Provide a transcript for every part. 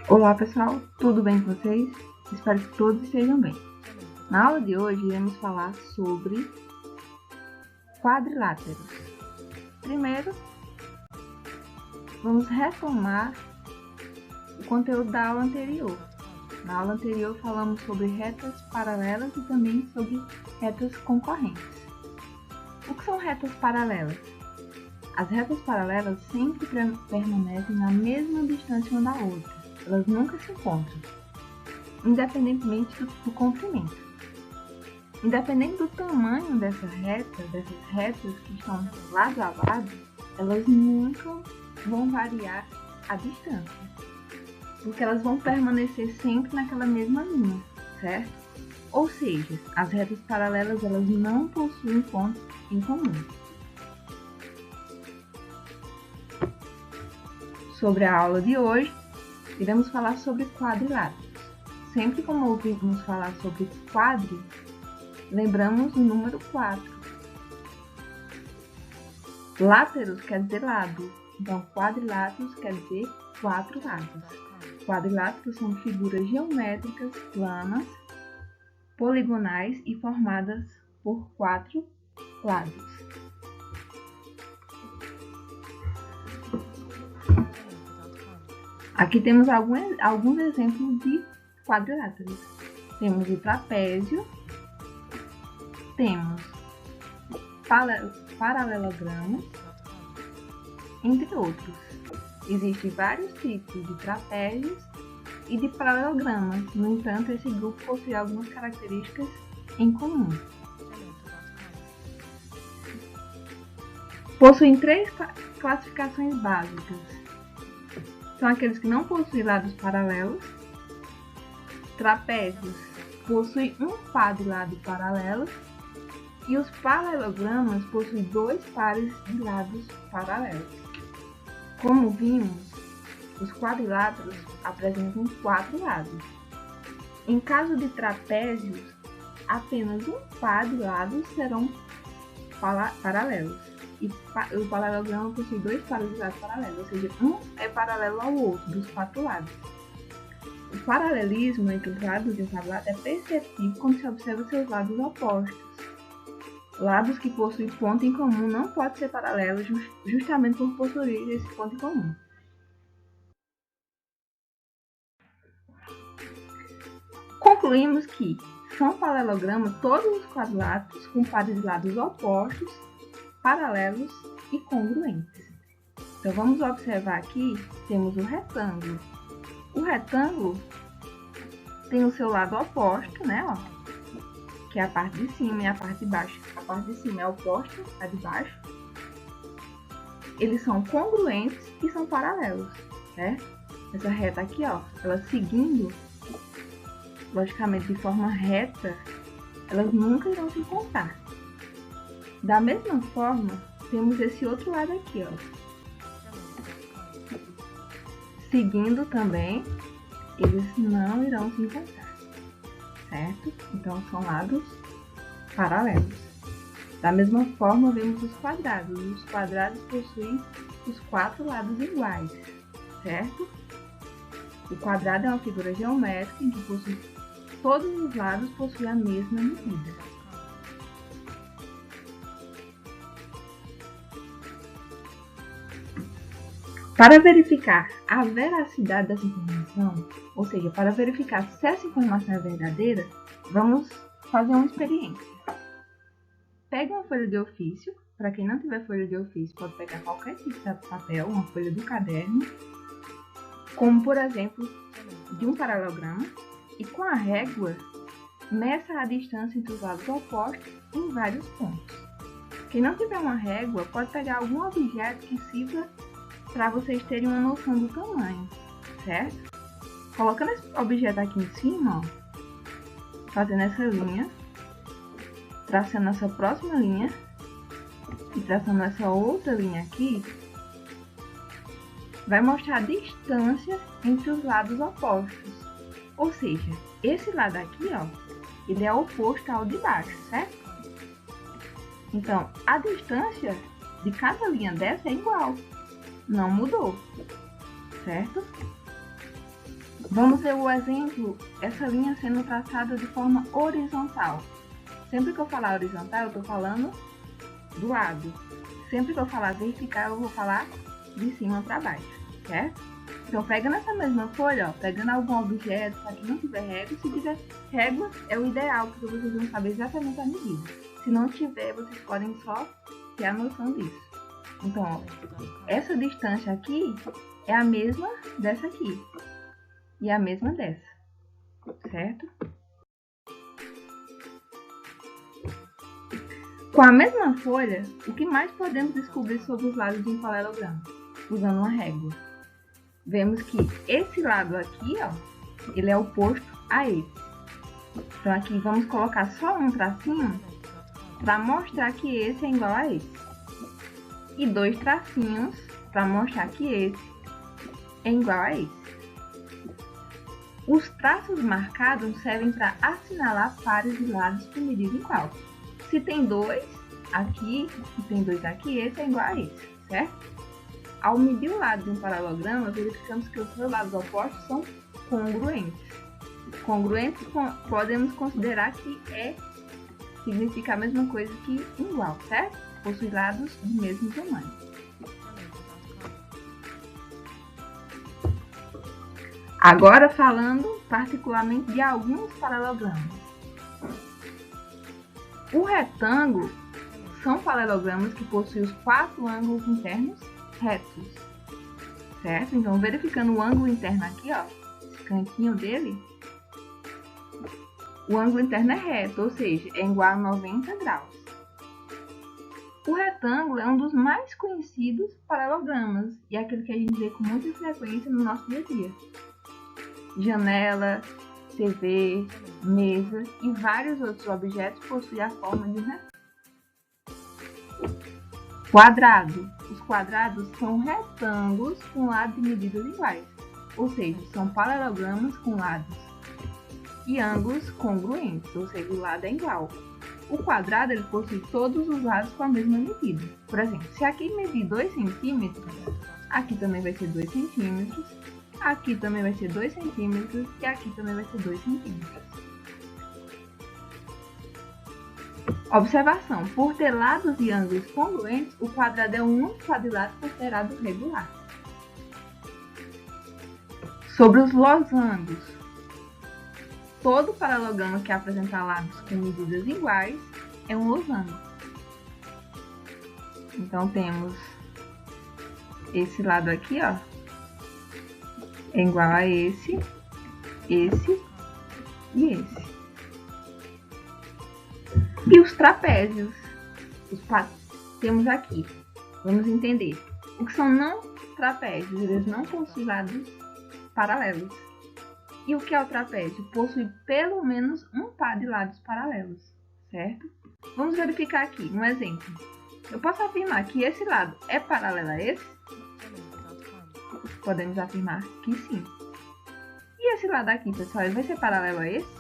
Olá pessoal, tudo bem com vocês? Espero que todos estejam bem. Na aula de hoje iremos falar sobre quadriláteros. Primeiro, vamos retomar o conteúdo da aula anterior. Na aula anterior falamos sobre retas paralelas e também sobre retas concorrentes. O que são retas paralelas? As retas paralelas sempre permanecem na mesma distância uma da outra. Elas nunca se encontram, independentemente do comprimento. Independente do tamanho dessas retas que estão lado a lado, elas nunca vão variar a distância, porque elas vão permanecer sempre naquela mesma linha, certo? Ou seja, as retas paralelas elas não possuem pontos em comum. Sobre a aula de hoje, iremos falar sobre quadriláteros. Sempre que ouvimos falar sobre quadri, lembramos o número 4. Láteros quer dizer lado, então quadriláteros quer dizer 4 lados. Quadriláteros são figuras geométricas planas, poligonais e formadas por 4 lados. Aqui temos alguns exemplos de quadriláteros. Temos o trapézio, temos paralelogramo, entre outros. Existem vários tipos de trapézios e de paralelogramas. No entanto, esse grupo possui algumas características em comum. Possuem 3 classificações básicas. São aqueles que não possuem lados paralelos. Trapézios possuem um par de lados paralelos. E os paralelogramas possuem 2 pares de lados paralelos. Como vimos, os quadriláteros apresentam 4 lados. Em caso de trapézios, apenas um par de lados serão paralelos. E o paralelogramo possui 2 pares de lados paralelos, ou seja, um é paralelo ao outro, dos 4 lados. O paralelismo entre os lados de um quadrado é perceptível quando se observa seus lados opostos. Lados que possuem ponto em comum não podem ser paralelos justamente por possuir esse ponto em comum. Concluímos que são paralelogramas todos os quadriláteros com pares de lados opostos, paralelos e congruentes. Então vamos observar aqui, temos o retângulo. O retângulo tem o seu lado oposto, né, ó, que é a parte de cima e a parte de baixo. A parte de cima é oposta à de baixo. Eles são congruentes e são paralelos, certo? Essa reta aqui, ó, ela seguindo, logicamente de forma reta, elas nunca irão se encontrar. Da mesma forma, temos esse outro lado aqui, ó. Seguindo também, eles não irão se encontrar, certo? Então, são lados paralelos. Da mesma forma, vemos os quadrados. Os quadrados possuem os 4 lados iguais, certo? O quadrado é uma figura geométrica em que todos os lados possuem a mesma medida. Para verificar a veracidade dessa informação, ou seja, para verificar se essa informação é verdadeira, vamos fazer uma experiência. Pegue uma folha de ofício. Para quem não tiver folha de ofício, pode pegar qualquer tipo de papel, uma folha do caderno, como por exemplo, de um paralelogramo, e com a régua, meça a distância entre os lados opostos em vários pontos. Quem não tiver uma régua, pode pegar algum objeto que sirva para vocês terem uma noção do tamanho, certo? Colocando esse objeto aqui em cima, ó, fazendo essa linha, traçando essa próxima linha e traçando essa outra linha aqui, vai mostrar a distância entre os lados opostos. Ou seja, esse lado aqui, ó, ele é oposto ao de baixo, certo? Então, a distância de cada linha dessa é igual. Não mudou, certo? Vamos ver o exemplo, essa linha sendo traçada de forma horizontal. Sempre que eu falar horizontal, eu estou falando do lado. Sempre que eu falar vertical, eu vou falar de cima para baixo, certo? Então, pegando essa mesma folha, ó, pegando algum objeto, para que não tiver régua, se tiver régua, é o ideal, porque vocês vão saber exatamente a medida. Se não tiver, vocês podem só ter a noção disso. Então, ó, essa distância aqui é a mesma dessa aqui e a mesma dessa, certo? Com a mesma folha, o que mais podemos descobrir sobre os lados de um paralelogramo? Usando uma régua. Vemos que esse lado aqui, ó, ele é oposto a esse. Então aqui vamos colocar só um tracinho para mostrar que esse é igual a esse. E 2 tracinhos para mostrar que esse é igual a esse. Os traços marcados servem para assinalar pares de lados com medida igual. Se tem 2 aqui e tem 2 aqui, esse é igual a esse, certo? Ao medir o lado de um paralelogramo, verificamos que os seus lados opostos são congruentes. Congruentes podemos considerar que significa a mesma coisa que igual, certo? Possui lados do mesmo tamanho. Agora falando particularmente de alguns paralelogramas. O retângulo são paralelogramas que possuem os 4 ângulos internos retos, certo? Então, verificando o ângulo interno aqui, ó, esse cantinho dele, o ângulo interno é reto, ou seja, é igual a 90 graus. O retângulo é um dos mais conhecidos paralelogramas e é aquele que a gente vê com muita frequência no nosso dia a dia. Janela, TV, mesa e vários outros objetos possuem a forma de um retângulo. Quadrado. Os quadrados são retângulos com lados e medidas iguais, ou seja, são paralelogramas com lados e ângulos congruentes, ou seja, o lado é igual. O quadrado ele possui todos os lados com a mesma medida. Por exemplo, se aqui medir 2 centímetros, aqui também vai ser 2 centímetros, aqui também vai ser 2 centímetros e aqui também vai ser 2 centímetros. Observação: por ter lados e ângulos congruentes, o quadrado é o único quadrilátero considerado regular. Sobre os losangos, todo paralelogramo que apresenta lados com medidas iguais é um losango. Então temos esse lado aqui, ó, é igual a esse e esse. E os trapézios, temos aqui. Vamos entender. O que são não trapézios? Eles não possuem lados paralelos. E o que é o trapézio? Possui pelo menos um par de lados paralelos, certo? Vamos verificar aqui um exemplo. Eu posso afirmar que esse lado é paralelo a esse? Podemos afirmar que sim. E esse lado aqui, pessoal, ele vai ser paralelo a esse?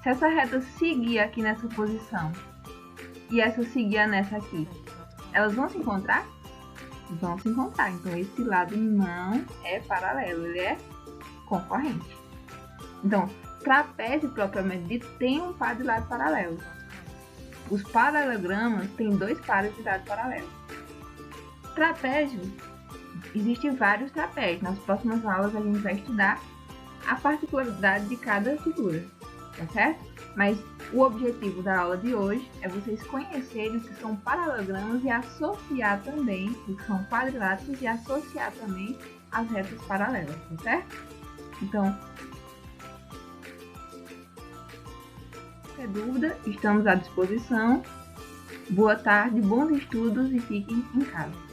Se essa reta seguir aqui nessa posição e essa seguir nessa aqui, elas vão se encontrar? Vão se encontrar. Então, esse lado não é paralelo, ele é concorrente. Então, trapézio propriamente dito tem um par de lados paralelos. Os paralelogramas têm 2 pares de lados paralelos. Trapézio, existem vários trapézios. Nas próximas aulas a gente vai estudar a particularidade de cada figura, tá certo? Mas o objetivo da aula de hoje é vocês conhecerem o que são paralelogramas e associar também o que são quadriláteros e associar também as retas paralelas, tá certo? Então, qualquer dúvida, estamos à disposição. Boa tarde, bons estudos e fiquem em casa.